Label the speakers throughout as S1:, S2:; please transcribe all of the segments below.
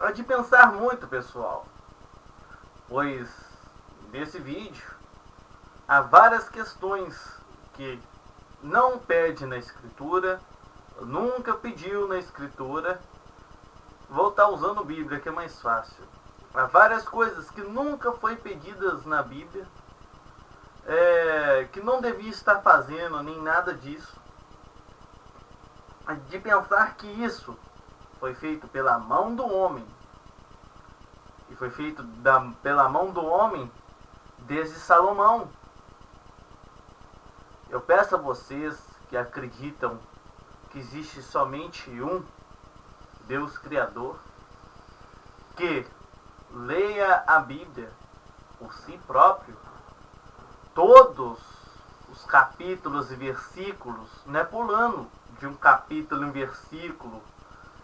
S1: É de pensar muito, pessoal, pois nesse vídeo há várias questões que não pede na escritura, nunca pediu na escritura. Vou estar usando Bíblia, que é mais fácil. Há várias coisas que nunca foi pedidas na Bíblia, que não devia estar fazendo, nem nada disso. De pensar que isso foi feito pela mão do homem, e foi feito pela mão do homem desde Salomão. Eu peço a vocês que acreditam que existe somente um Deus Criador, que leia a Bíblia por si próprio, todos os capítulos e versículos, não é pulando de um capítulo em versículo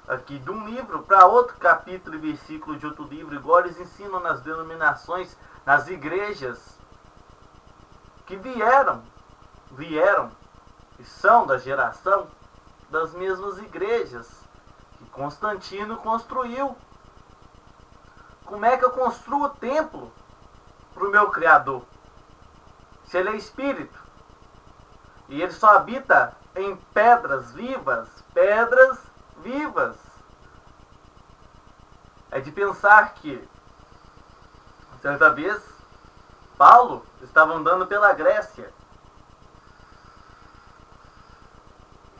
S1: aqui de um livro para outro capítulo e versículo de outro livro, igual eles ensinam nas denominações, nas igrejas que vieram e são da geração das mesmas igrejas que Constantino construiu. Como é que eu construo o templo para o meu Criador? Se ele é espírito e ele só habita em pedras vivas, é de pensar que certa vez Paulo estava andando pela Grécia,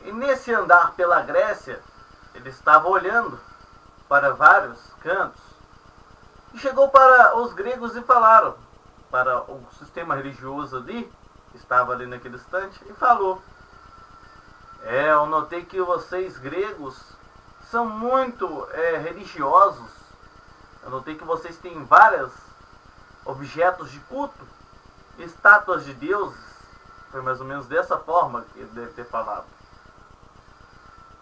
S1: e nesse andar pela Grécia ele estava olhando para vários cantos e chegou para os gregos e falaram, para o sistema religioso ali, que estava ali naquele instante, e falou: eu notei que vocês gregos são muito religiosos. Eu notei que vocês têm vários objetos de culto, estátuas de deuses. Foi mais ou menos dessa forma que ele deve ter falado.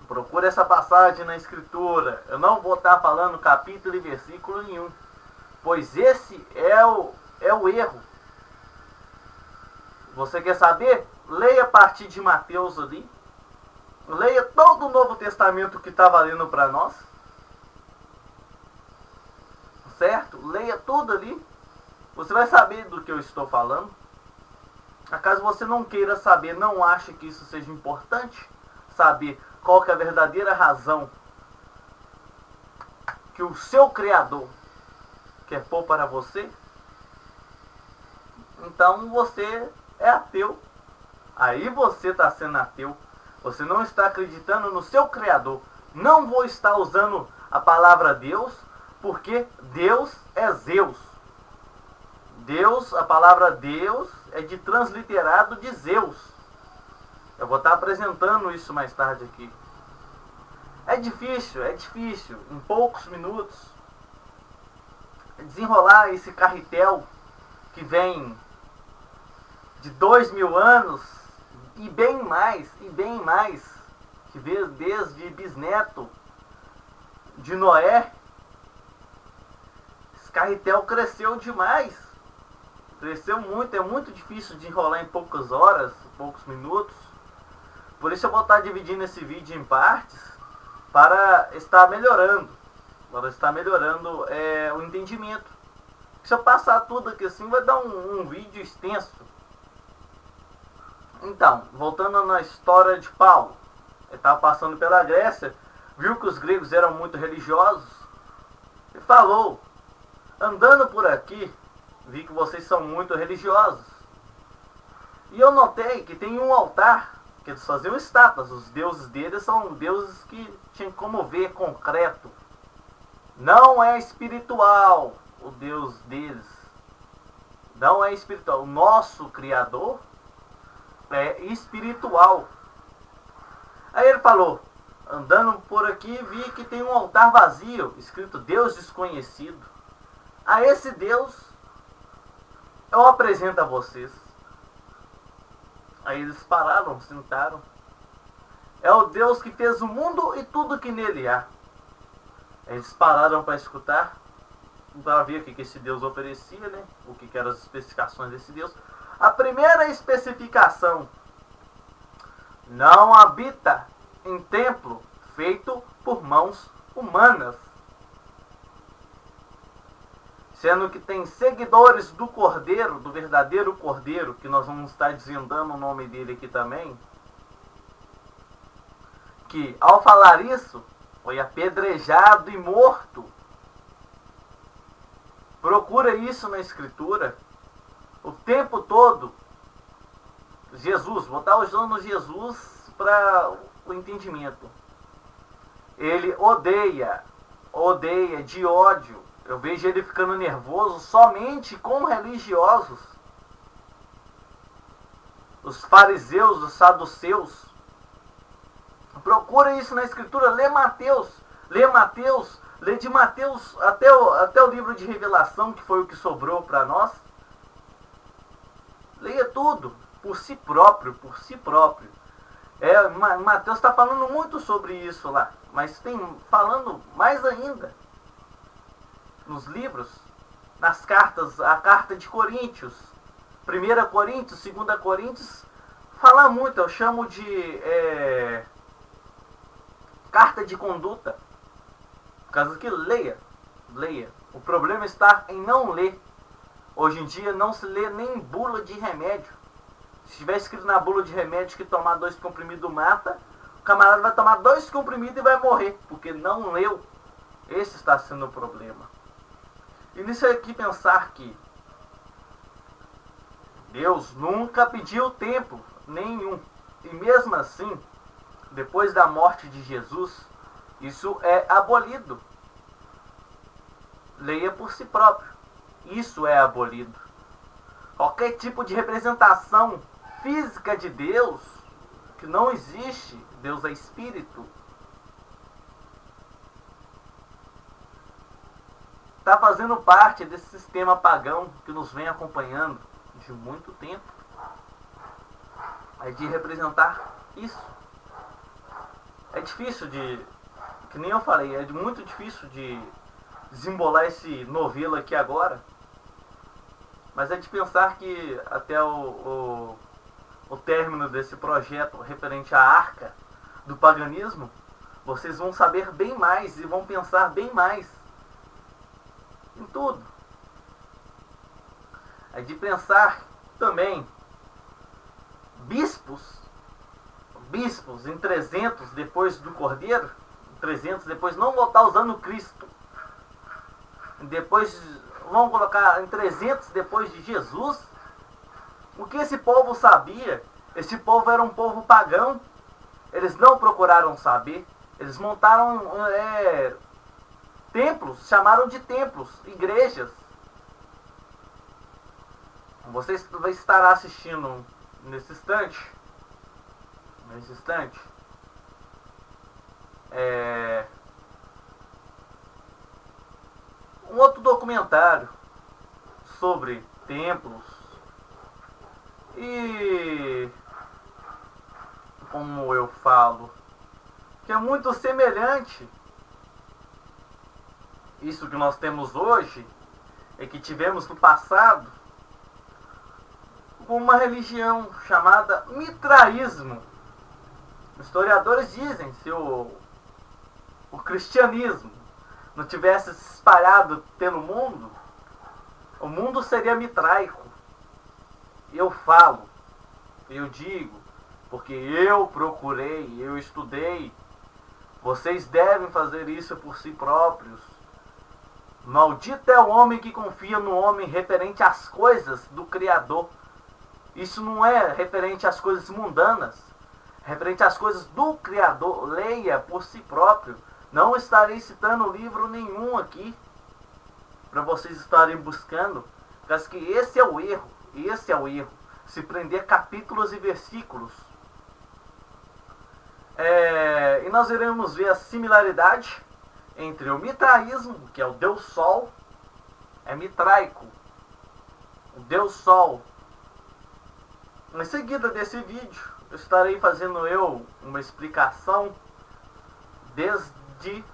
S1: Procure essa passagem na escritura. Eu não vou estar falando capítulo e versículo nenhum, pois esse é o erro. Você quer saber? Leia a partir de Mateus ali. Leia todo o Novo Testamento que está valendo para nós. Certo? Leia tudo ali. Você vai saber do que eu estou falando. Acaso você não queira saber, não ache que isso seja importante, saber qual que é a verdadeira razão que o seu Criador quer pôr para você, então você é ateu. Aí você está sendo ateu. Você não está acreditando no seu Criador. Não vou estar usando a palavra Deus, porque Deus é Zeus. Deus, a palavra Deus é de transliterado de Zeus. Eu vou estar apresentando isso mais tarde aqui. É difícil, em poucos minutos, desenrolar esse carretel que vem de 2000 anos e bem mais, que veio desde bisneto de Noé. Esse carretel cresceu demais, cresceu muito, é muito difícil de enrolar em poucas horas, poucos minutos. Por isso eu vou estar dividindo esse vídeo em partes para estar melhorando o entendimento. Se eu passar tudo aqui assim, vai dar um vídeo extenso. Então, voltando na história de Paulo, ele estava passando pela Grécia, viu que os gregos eram muito religiosos e falou: andando por aqui, vi que vocês são muito religiosos. E eu notei que tem um altar que eles faziam estátuas. Os deuses deles são deuses que tinham como ver concreto. Não é espiritual o Deus deles. Não é espiritual. O nosso Criador é espiritual. Aí ele falou: andando por aqui, vi que tem um altar vazio, escrito Deus desconhecido. A esse Deus eu apresento a vocês. Aí eles pararam, sentaram. É o Deus que fez o mundo e tudo que nele há. Eles pararam para escutar, para ver o que esse Deus oferecia, né? O que eram as especificações desse Deus. A primeira especificação: não habita em templo feito por mãos humanas. sendo que tem seguidores do Cordeiro, do verdadeiro Cordeiro, que nós vamos estar desvendando o nome dele aqui também, que ao falar isso, foi apedrejado e morto. Procura isso na Escritura. O tempo todo, Jesus, vou estar usando Jesus para o entendimento. Ele odeia de ódio. Eu vejo ele ficando nervoso somente com religiosos. Os fariseus, os saduceus. Procura isso na Escritura, lê Mateus, lê de Mateus até o livro de Revelação, que foi o que sobrou para nós. Leia tudo, por si próprio. Mateus está falando muito sobre isso lá, mas tem falando mais ainda nos livros, nas cartas, a carta de Coríntios, 1 Coríntios, 2 Coríntios, fala muito, eu chamo de carta de conduta. Por causa que leia. O problema está em não ler. Hoje em dia não se lê nem bula de remédio. Se tiver escrito na bula de remédio que tomar 2 comprimidos mata, o camarada vai tomar 2 comprimidos e vai morrer, porque não leu. Esse está sendo o problema. E nisso aqui pensar que Deus nunca pediu tempo nenhum. E mesmo assim, depois da morte de Jesus, isso é abolido. Leia por si próprio. Isso é abolido. Qualquer tipo de representação física de Deus, que não existe, Deus é espírito, está fazendo parte desse sistema pagão que nos vem acompanhando de muito tempo. É de representar isso. É difícil que nem eu falei, é muito difícil de desembolar esse novelo aqui agora. Mas é de pensar que até o término desse projeto referente à arca do paganismo, vocês vão saber bem mais e vão pensar bem mais em tudo. É de pensar também bispos em 300 depois do Cordeiro, 300 depois não vão estar usando Cristo. Depois vão colocar em 300 depois de Jesus. O que esse povo sabia? Esse povo era um povo pagão. Eles não procuraram saber. Eles montaram templos, chamaram de templos, igrejas. Você vai estar assistindo nesse instante. Um outro documentário sobre templos e, como eu falo, que é muito semelhante isso que nós temos hoje e que tivemos no passado, com uma religião chamada mitraísmo. Historiadores dizem, se o cristianismo não tivesse se espalhado pelo mundo, o mundo seria mitraico. Eu falo, eu digo, porque eu procurei, eu estudei. Vocês devem fazer isso por si próprios. Maldito é o homem que confia no homem referente às coisas do Criador. Isso não é referente às coisas mundanas, referente às coisas do Criador. Leia por si próprio. Não estarei citando livro nenhum aqui para vocês estarem buscando, porque que esse é o erro. Se prender capítulos e versículos. E nós iremos ver a similaridade entre o mitraísmo, que é o Deus Sol, é mitraico, o Deus Sol. Em seguida desse vídeo, eu estarei fazendo uma explicação desde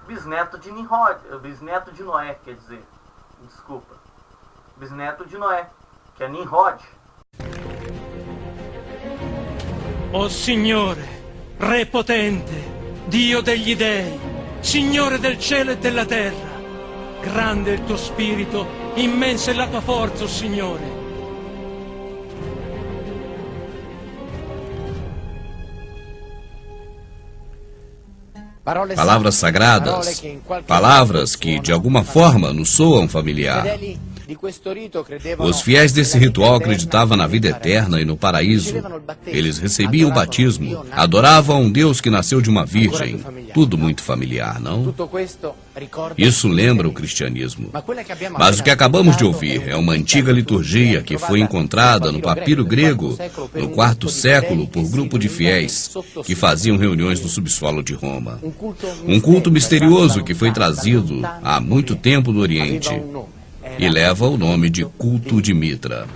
S1: bisneto de Nimrod, bisneto de Noé, quer dizer, desculpa, bisneto de Noé, que é Nimrod.
S2: O Signore, Re potente, Dio degli dei, Signore del cielo e della terra, Grande è il tuo spirito, immensa è la tua forza, o Signore.
S3: Palavras sagradas, palavras que de alguma forma nos soam familiar. Os fiéis desse ritual acreditavam na vida eterna e no paraíso. Eles recebiam o batismo, adoravam um Deus que nasceu de uma virgem. Tudo muito familiar, não? Isso lembra o cristianismo. Mas o que acabamos de ouvir é uma antiga liturgia que foi encontrada no papiro grego no IV século por grupo de fiéis que faziam reuniões no subsolo de Roma. Um culto misterioso que foi trazido há muito tempo do Oriente e leva o nome de culto de Mitra.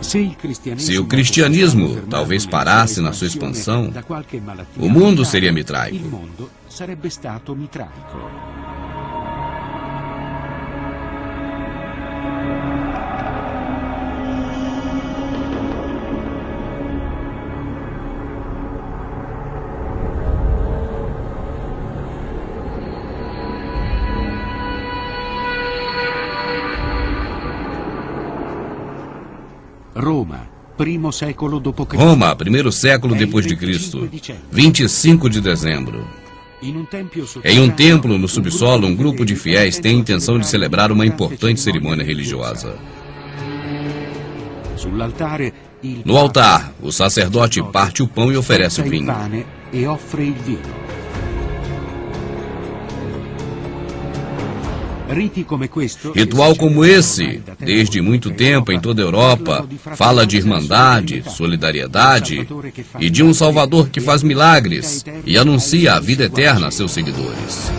S3: Se o cristianismo talvez parasse na sua expansão, o mundo seria mitraico.
S4: Roma,
S3: primeiro século depois de Cristo, 25 de dezembro. Em um templo no subsolo, um grupo de fiéis tem a intenção de celebrar uma importante cerimônia religiosa. No altar, o sacerdote parte o pão e oferece o vinho. Ritual como esse, desde muito tempo em toda a Europa, fala de irmandade, solidariedade e de um Salvador que faz milagres e anuncia a vida eterna a seus seguidores.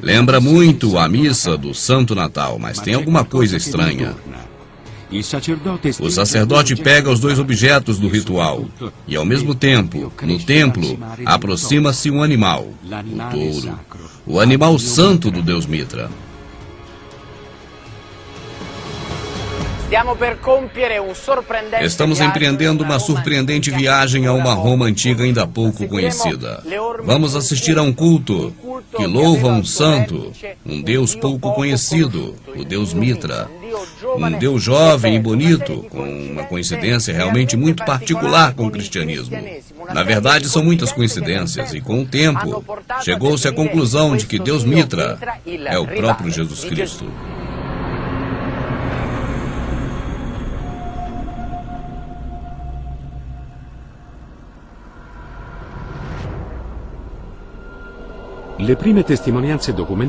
S3: Lembra muito a missa do Santo Natal, mas tem alguma coisa estranha. O sacerdote pega os dois objetos do ritual e, ao mesmo tempo, no templo, aproxima-se um animal, o touro, o animal santo do deus Mitra. Estamos empreendendo uma surpreendente viagem a uma Roma antiga ainda pouco conhecida. Vamos assistir a um culto que louva um santo, um deus pouco conhecido, o deus Mitra. Um deus jovem e bonito, com uma coincidência realmente muito particular com o cristianismo. Na verdade, são muitas coincidências, e com o tempo, chegou-se à conclusão de que Deus Mitra é o próprio Jesus Cristo.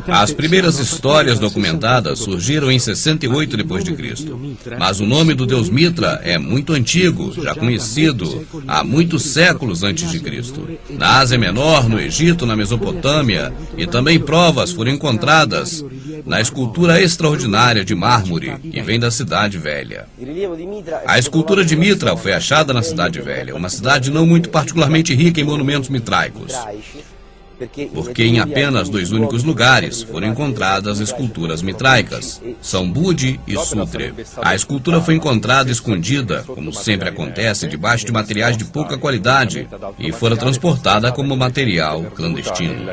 S3: As primeiras histórias documentadas surgiram em 68 d.C., mas o nome do deus Mitra é muito antigo, já conhecido há muitos séculos antes de Cristo. Na Ásia Menor, no Egito, na Mesopotâmia, e também provas foram encontradas na escultura extraordinária de mármore que vem da Cidade Velha. A escultura de Mitra foi achada na Cidade Velha, uma cidade não muito particularmente rica em monumentos mitraicos, porque em apenas 2 únicos lugares foram encontradas esculturas mitraicas, São Budi e Sutre. A escultura foi encontrada escondida, como sempre acontece, debaixo de materiais de pouca qualidade e fora transportada como material clandestino.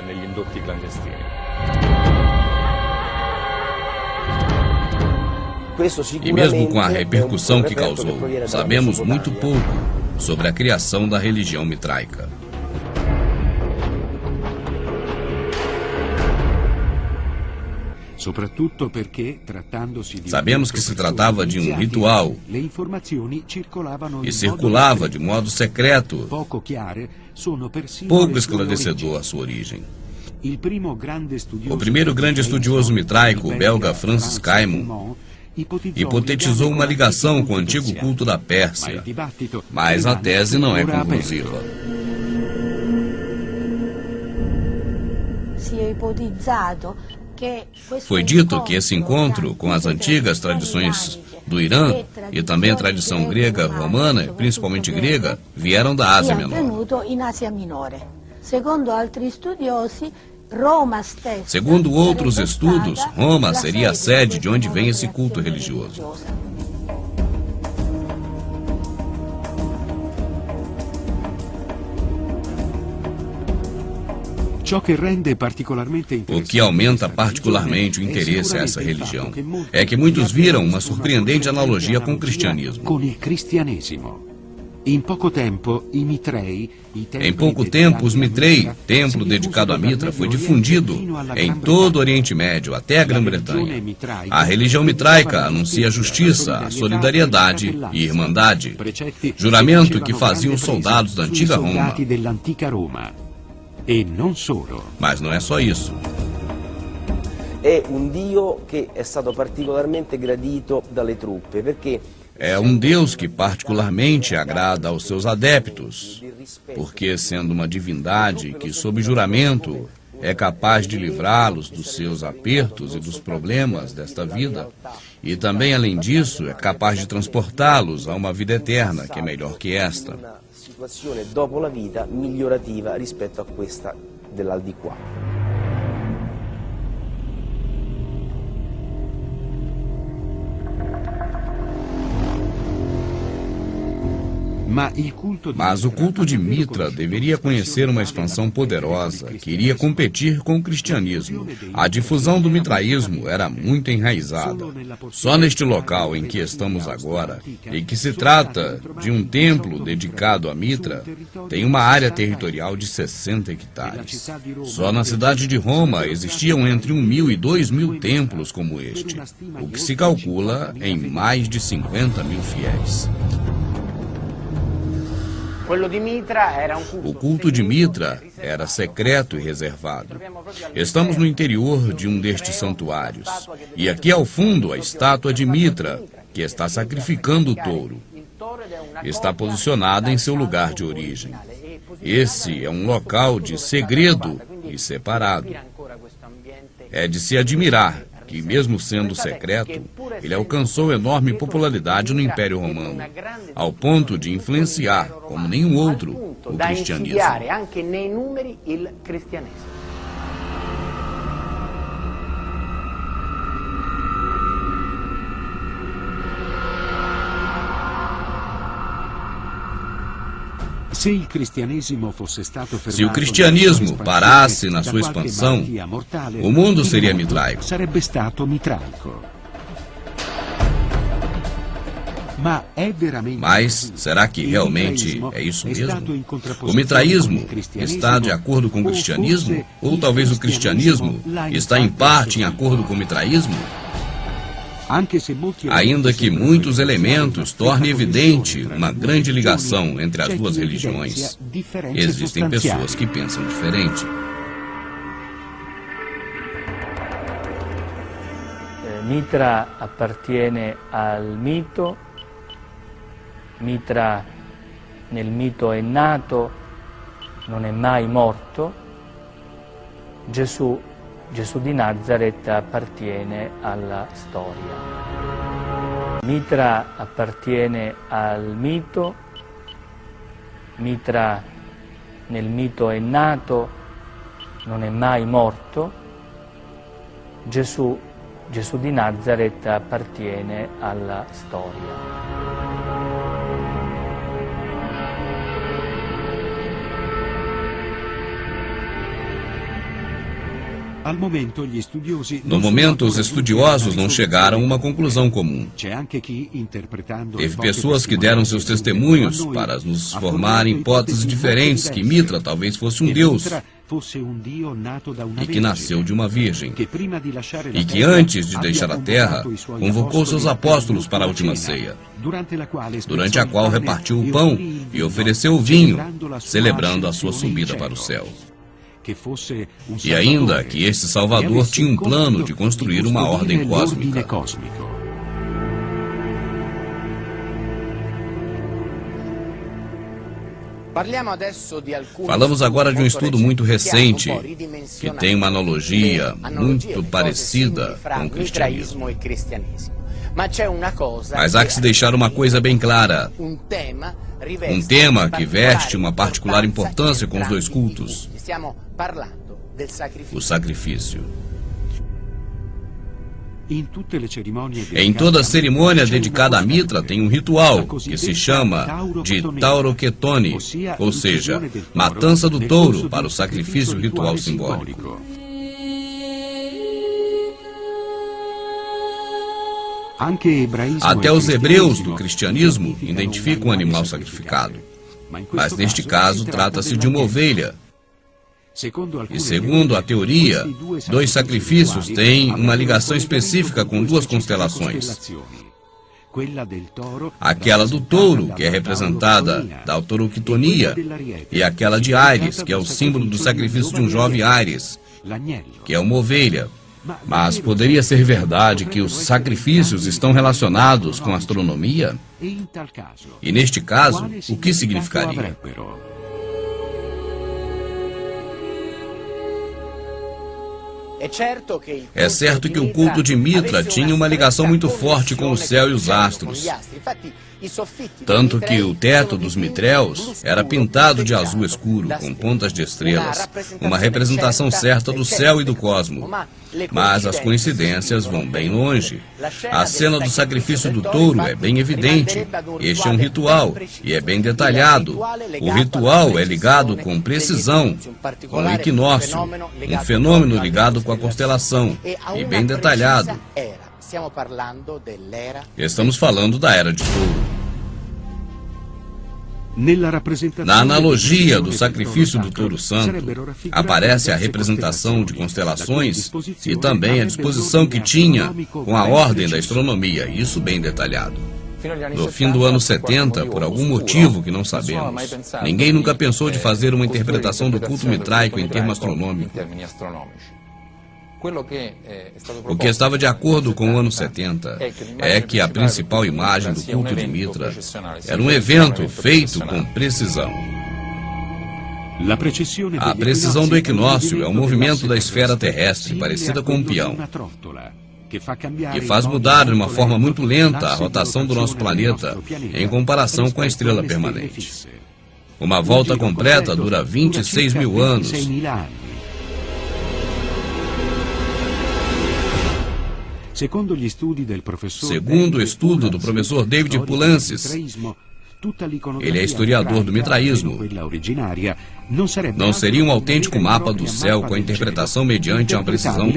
S3: E mesmo com a repercussão que causou, sabemos muito pouco sobre a criação da religião mitraica. Sabemos que se tratava de um ritual e circulava de modo secreto, pouco esclarecedor a sua origem. O primeiro grande estudioso mitraico, o belga Francis Caimon, hipotetizou uma ligação com o antigo culto da Pérsia, mas a tese não é conclusiva. Foi dito que esse encontro com as antigas tradições do Irã e também a tradição grega romana, principalmente grega, vieram da Ásia Menor. Segundo outros estudos, Roma seria a sede de onde vem esse culto religioso. O que aumenta particularmente o interesse a essa religião é que muitos viram uma surpreendente analogia com o cristianismo. Em pouco tempo, os Mitrei, templo dedicado a Mitra, foi difundido em todo o Oriente Médio, até a Grã-Bretanha. A religião mitraica anuncia a justiça, a solidariedade e irmandade, juramento que faziam os soldados da antiga Roma. Mas não é só isso.
S4: É Dio que é stato particolarmente gradito dalle truppe, perché
S3: é um Deus que particularmente agrada aos seus adeptos, porque, sendo uma divindade que, sob juramento, é capaz de livrá-los dos seus apertos e dos problemas desta vida, e também, além disso, é capaz de transportá-los a uma vida eterna, que é melhor que esta.
S4: Uma situação dopo la vita migliorativa rispetto a questa dell'aldilà.
S3: Mas o culto de Mitra deveria conhecer uma expansão poderosa que iria competir com o cristianismo. A difusão do mitraísmo era muito enraizada. Só neste local em que estamos agora, e que se trata de um templo dedicado a Mitra, tem uma área territorial de 60 hectares. Só na cidade de Roma existiam entre 1.000 e 2.000 templos como este, o que se calcula em mais de 50 mil fiéis. O culto de Mitra era secreto e reservado. Estamos no interior de um destes santuários. E aqui ao fundo a estátua de Mitra, que está sacrificando o touro. Está posicionada em seu lugar de origem. Esse é um local de segredo e separado. É de se admirar que, mesmo sendo secreto, ele alcançou enorme popularidade no Império Romano, ao ponto de influenciar, como nenhum outro, o cristianismo. Se o cristianismo parasse na sua expansão, o mundo seria mitraico. Mas será que realmente é isso mesmo? O mitraísmo está de acordo com o cristianismo? Ou talvez o cristianismo está em parte em acordo com o mitraísmo? Ainda que muitos elementos tornem evidente uma grande ligação entre as duas religiões, existem pessoas que pensam diferente.
S5: Mitra appartiene al mito, Mitra nel mito è nato, non è mai morto, Gesù di Nazareth appartiene alla storia. Mitra appartiene al mito, Mitra nel mito è nato, non è mai morto, Gesù di Nazareth appartiene alla storia.
S3: No momento, os estudiosos não chegaram a uma conclusão comum. Teve pessoas que deram seus testemunhos para nos formar hipóteses diferentes que Mitra talvez fosse um deus e que nasceu de uma virgem e que antes de deixar a terra convocou seus apóstolos para a última ceia, durante a qual repartiu o pão e ofereceu o vinho, celebrando a sua subida para o céu. E ainda que este Salvador tinha um plano de construir uma ordem cósmica. Falamos agora de um estudo muito recente, que tem uma analogia muito parecida com o cristianismo. Mas há que se deixar uma coisa bem clara. Um tema que veste uma particular importância com os dois cultos: o sacrifício. Em toda cerimônia dedicada a Mitra tem um ritual que se chama de Tauroketone, ou seja, matança do touro para o sacrifício ritual simbólico. Até os hebreus do cristianismo identificam o animal sacrificado, mas neste caso trata-se de uma ovelha. E segundo a teoria, dois sacrifícios têm uma ligação específica com duas constelações. Aquela do touro, que é representada da taurokitonia, e aquela de Ares, que é o símbolo do sacrifício de um jovem Ares, que é uma ovelha. Mas poderia ser verdade que os sacrifícios estão relacionados com a astronomia? E neste caso, o que significaria? É certo que o culto de Mitra tinha uma ligação muito forte com o céu e os astros. Tanto que o teto dos mitréus era pintado de azul escuro, com pontas de estrelas, uma representação certa do céu e do cosmo. Mas as coincidências vão bem longe. A cena do sacrifício do touro é bem evidente. Este é um ritual, e é bem detalhado. O ritual é ligado com precisão, com o equinócio, um fenômeno ligado com a constelação, e bem detalhado. Estamos falando da Era de Touro. Na analogia do sacrifício do touro santo, aparece a representação de constelações e também a disposição que tinha com a ordem da astronomia, isso bem detalhado. No fim do ano 70, por algum motivo que não sabemos, ninguém nunca pensou de fazer uma interpretação do culto mitraico em termos astronômicos. O que estava de acordo com o ano 70 é que a principal imagem do culto de Mitra era um evento feito com precisão. A precisão do equinócio é um movimento da esfera terrestre parecida com um peão, que faz mudar de uma forma muito lenta a rotação do nosso planeta em comparação com a estrela permanente. Uma volta completa dura 26 mil anos. Segundo o estudo do professor David Poulantzis, ele é historiador do mitraísmo, não seria um autêntico mapa do céu com a interpretação mediante uma precisão?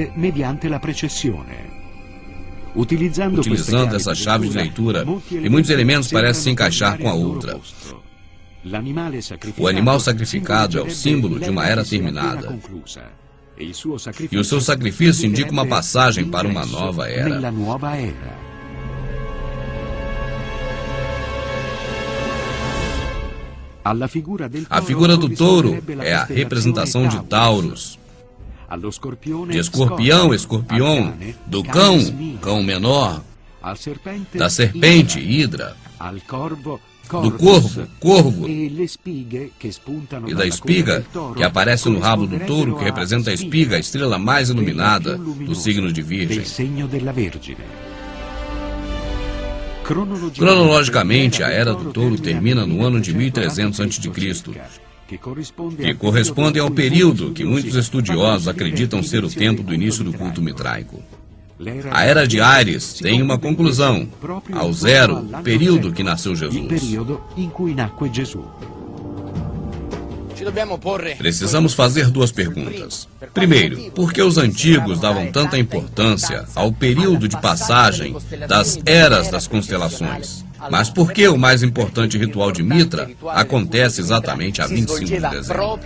S3: Utilizando essa chave de leitura, e muitos elementos parecem se encaixar com a outra. O animal sacrificado é o símbolo de uma era terminada. E o seu sacrifício indica uma passagem para uma nova era. A figura do touro é a representação de Taurus, de escorpião, escorpião, do cão, cão menor, da serpente, hidra, do corvo, corvo, e da espiga, que aparece no rabo do touro, que representa a espiga, a estrela mais iluminada do signo de Virgem. Cronologicamente, a Era do Touro termina no ano de 1300 a.C., que corresponde ao período que muitos estudiosos acreditam ser o tempo do início do culto mitraico. A Era de Ares tem uma conclusão, ao zero, o período que nasceu Jesus. Precisamos fazer duas perguntas. Primeiro, por que os antigos davam tanta importância ao período de passagem das eras das constelações? Mas por que o mais importante ritual de Mitra acontece exatamente a 25 de dezembro?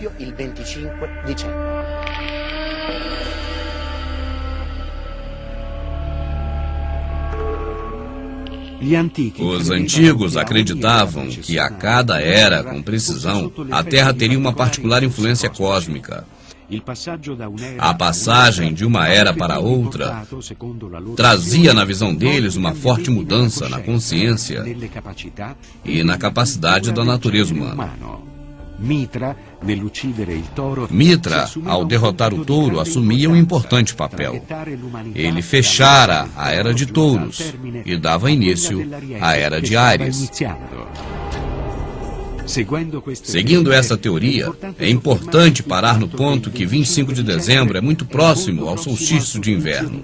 S3: Os antigos acreditavam que a cada era, com precisão, a Terra teria uma particular influência cósmica. A passagem de uma era para outra trazia, na visão deles, uma forte mudança na consciência e na capacidade da natureza humana. Mitra, ao derrotar o touro, assumia um importante papel. Ele fechara a Era de Touros e dava início à Era de Ares. Seguindo essa teoria, é importante parar no ponto que 25 de dezembro é muito próximo ao solstício de inverno.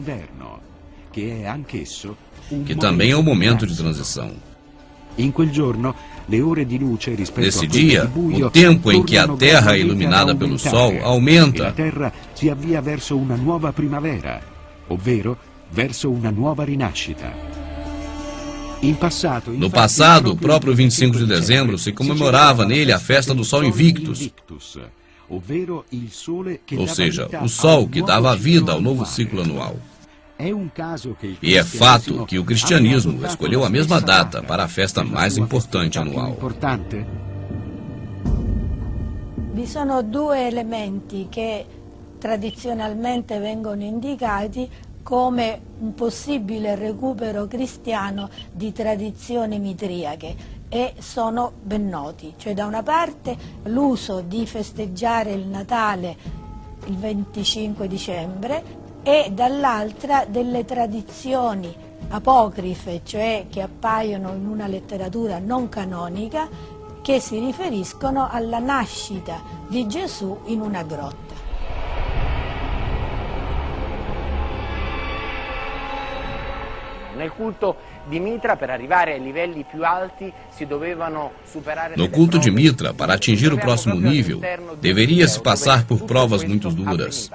S3: que também é um momento de transição. Nesse dia, o tempo em que a Terra é iluminada pelo Sol aumenta.
S6: A Terra si avvia verso una nuova primavera, ovvero verso una nuova rinascita.
S3: No passado, o próprio 25 de dezembro se comemorava nele a festa do Sol Invictus, ou seja, o Sol que dava vida ao novo ciclo anual. E é fato que o cristianismo escolheu a mesma data para a festa mais importante anual.
S7: Vi sono due elementi che tradizionalmente vengono indicati come un possibile recupero cristiano di tradizioni mitriache e sono ben noti. Cioè, da una parte l'uso di festeggiare il Natale il 25 dicembre e dall'altra delle tradizioni apocrife, cioè che appaiono in una letteratura non canonica, che si riferiscono alla nascita di Gesù in una grotta.
S8: Nel culto di Mitra, per arrivare ai livelli più alti, si dovevano superare.
S3: No culto de Mitra, para atingir o próximo nível, deveria-se passar por provas muito duras.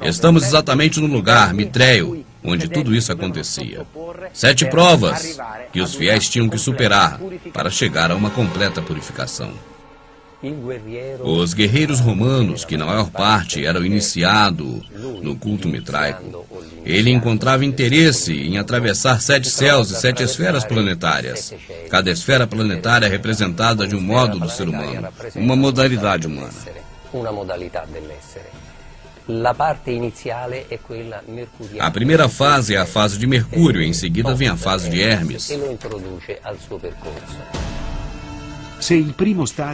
S3: Estamos exatamente no lugar mitréio onde tudo isso acontecia. 7 provas que os fiéis tinham que superar para chegar a uma completa purificação. Os guerreiros romanos, que na maior parte eram iniciados no culto mitraico, ele encontrava interesse em atravessar 7 céus e 7 esferas planetárias. Cada esfera planetária é representada de um modo do ser humano, uma modalidade humana. A primeira fase é a fase de Mercúrio, em seguida vem a fase de Hermes.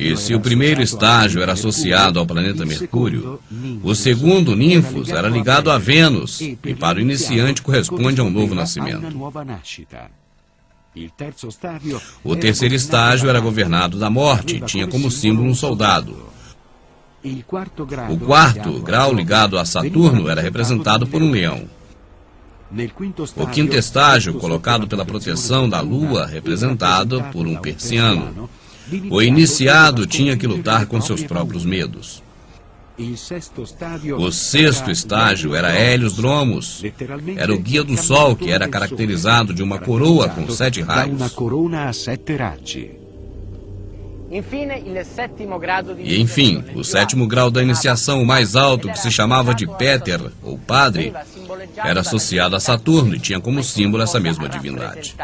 S3: E se o primeiro estágio era associado ao planeta Mercúrio, o segundo, Ninfos, era ligado a Vênus, e para o iniciante corresponde a um novo nascimento. O terceiro estágio era governado da morte e tinha como símbolo um soldado. O quarto grau, ligado a Saturno, era representado por um leão. O quinto estágio, colocado pela proteção da Lua, representado por um persiano. O iniciado tinha que lutar com seus próprios medos. O sexto estágio era Hélios Dromos. Era o guia do Sol, que era caracterizado de uma coroa com 7 raios. E enfim, o sétimo grau da iniciação, o mais alto, que se chamava de Péter, ou Padre, era associado a Saturno e tinha como símbolo essa mesma divindade.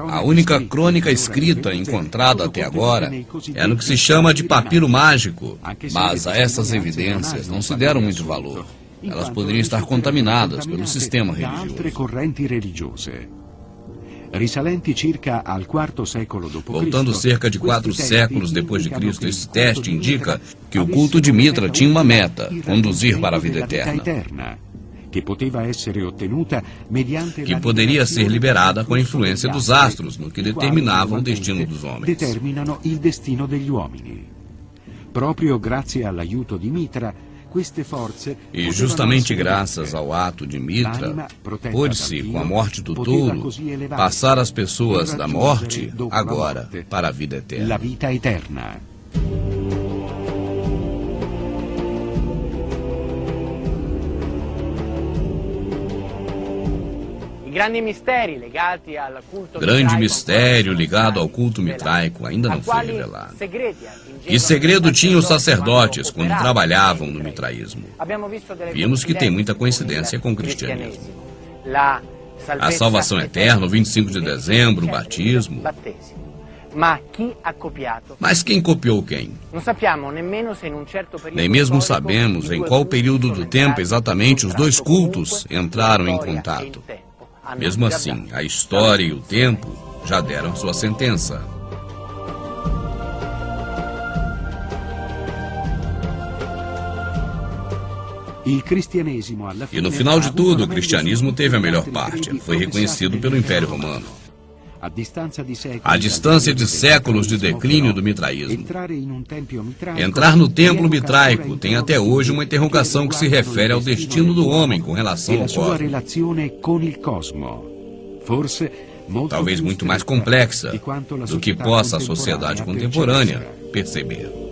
S3: A única crônica escrita encontrada até agora é no que se chama de papiro mágico, mas a essas evidências não se deram muito valor. Elas poderiam estar contaminadas pelo sistema religioso. Voltando cerca de 4 séculos depois de Cristo, esse teste indica que o culto de Mitra tinha uma meta: conduzir para a vida eterna, que poderia ser liberada com a influência dos astros, no que determinavam o destino dos homens. E justamente graças ao ato de Mitra, pôde-se, com a morte do touro, passar as pessoas da morte, agora, para a vida eterna. Grande mistério ligado ao culto mitraico ainda não foi revelado. Que segredo tinham os sacerdotes quando trabalhavam no mitraísmo? Vimos que tem muita coincidência com o cristianismo. A salvação eterna, o 25 de dezembro, o batismo. Mas quem copiou quem? Nem mesmo sabemos em qual período do tempo exatamente os dois cultos entraram em contato. Mesmo assim, a história e o tempo já deram sua sentença. E no final de tudo, o cristianismo teve a melhor parte. Foi reconhecido pelo Império Romano. A distância de séculos de declínio do mitraísmo. Entrar no templo mitraico tem até hoje uma interrogação que se refere ao destino do homem com relação ao cosmos. Talvez muito mais complexa do que possa a sociedade contemporânea perceber.